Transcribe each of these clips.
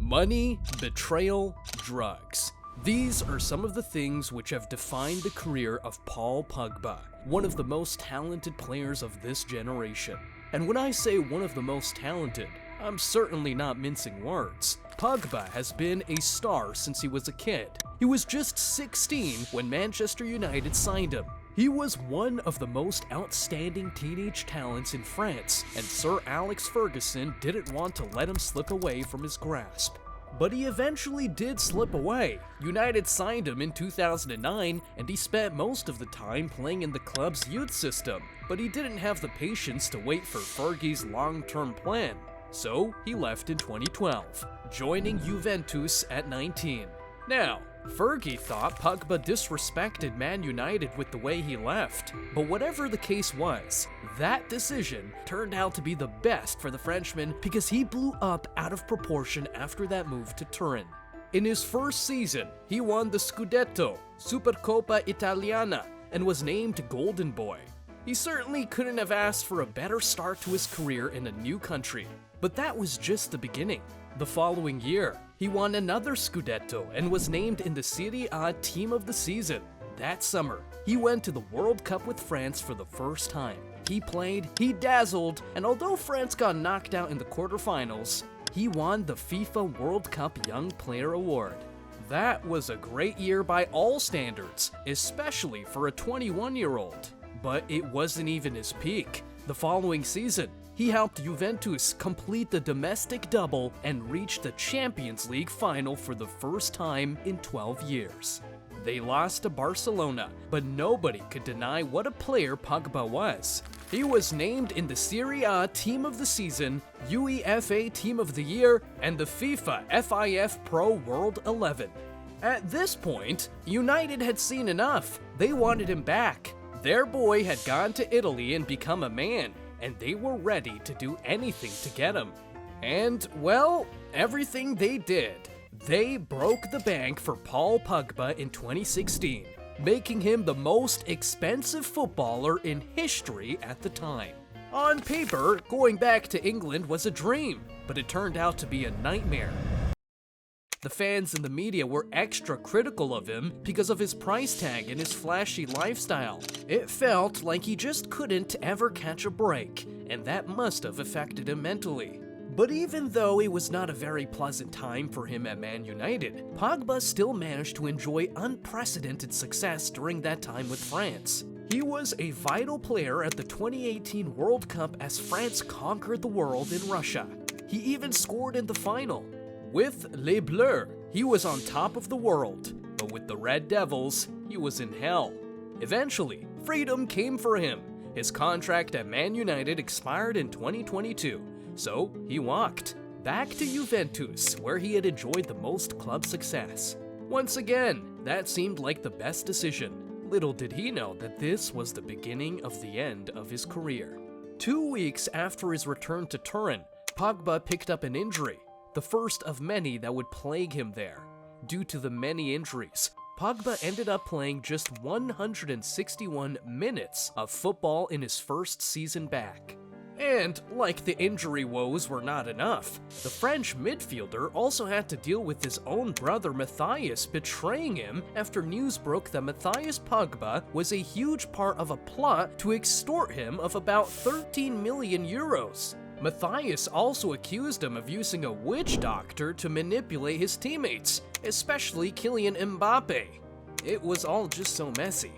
Money, betrayal, drugs. These are some of the things which have defined the career of Paul Pogba, one of the most talented players of this generation. And when I say one of the most talented, I'm certainly not mincing words. Pogba has been a star since he was a kid. He was just 16 when Manchester United signed him. He was one of the most outstanding teenage talents in France, and Sir Alex Ferguson didn't want to let him slip away from his grasp. But he eventually did slip away. United signed him in 2009, and he spent most of the time playing in the club's youth system, but he didn't have the patience to wait for Fergie's long-term plan. So he left in 2012, joining Juventus at 19. Now, Fergie thought Pogba disrespected Man United with the way he left, but whatever the case was, that decision turned out to be the best for the Frenchman because he blew up out of proportion after that move to Turin. In his first season, he won the Scudetto, Supercoppa Italiana, and was named Golden Boy. He certainly couldn't have asked for a better start to his career in a new country, but that was just the beginning. The following year, he won another Scudetto and was named in the Serie A Team of the Season. That summer, he went to the World Cup with France for the first time. He played, he dazzled, and although France got knocked out in the quarterfinals, he won the FIFA World Cup Young Player Award. That was a great year by all standards, especially for a 21-year-old. But it wasn't even his peak. The following season, he helped Juventus complete the domestic double and reach the Champions League final for the first time in 12 years. They lost to Barcelona, but nobody could deny what a player Pogba was. He was named in the Serie A Team of the Season, UEFA Team of the Year, and the FIFA FIF Pro World 11. At this point, United had seen enough. They wanted him back. Their boy had gone to Italy and become a man, and they were ready to do anything to get him. And, well, everything they did. They broke the bank for Paul Pogba in 2016, making him the most expensive footballer in history at the time. On paper, going back to England was a dream, but it turned out to be a nightmare. The fans and the media were extra critical of him because of his price tag and his flashy lifestyle. It felt like he just couldn't ever catch a break, and that must have affected him mentally. But even though it was not a very pleasant time for him at Man United, Pogba still managed to enjoy unprecedented success during that time with France. He was a vital player at the 2018 World Cup as France conquered the world in Russia. He even scored in the final. With Les Bleus, he was on top of the world, but with the Red Devils, he was in hell. Eventually, freedom came for him. His contract at Man United expired in 2022, so he walked back to Juventus, where he had enjoyed the most club success. Once again, that seemed like the best decision. Little did he know that this was the beginning of the end of his career. 2 weeks after his return to Turin, Pogba picked up an injury, the first of many that would plague him there. Due to the many injuries, Pogba ended up playing just 161 minutes of football in his first season back. And like the injury woes were not enough, the French midfielder also had to deal with his own brother Matthias betraying him after news broke that Matthias Pogba was a huge part of a plot to extort him of about 13 million euros. Matthias also accused him of using a witch doctor to manipulate his teammates, especially Kylian Mbappe. It was all just so messy.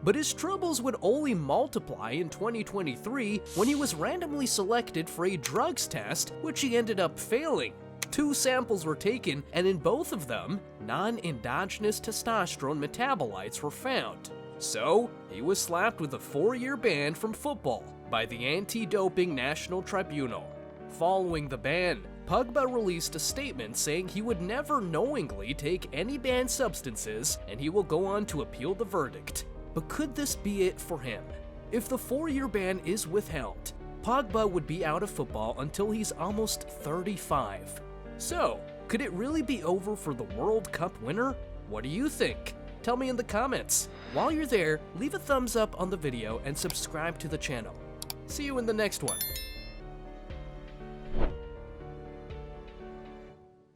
But his troubles would only multiply in 2023 when he was randomly selected for a drugs test, which he ended up failing. 2 samples were taken, and in both of them, non-endogenous testosterone metabolites were found. So, he was slapped with a 4-year ban from football by the Anti-Doping National Tribunal. Following the ban, Pogba released a statement saying he would never knowingly take any banned substances and he will go on to appeal the verdict. But could this be it for him? If the 4-year ban is withheld, Pogba would be out of football until he's almost 35. So, could it really be over for the World Cup winner? What do you think? Tell me in the comments. While you're there, leave a thumbs up on the video and subscribe to the channel. See you in the next one.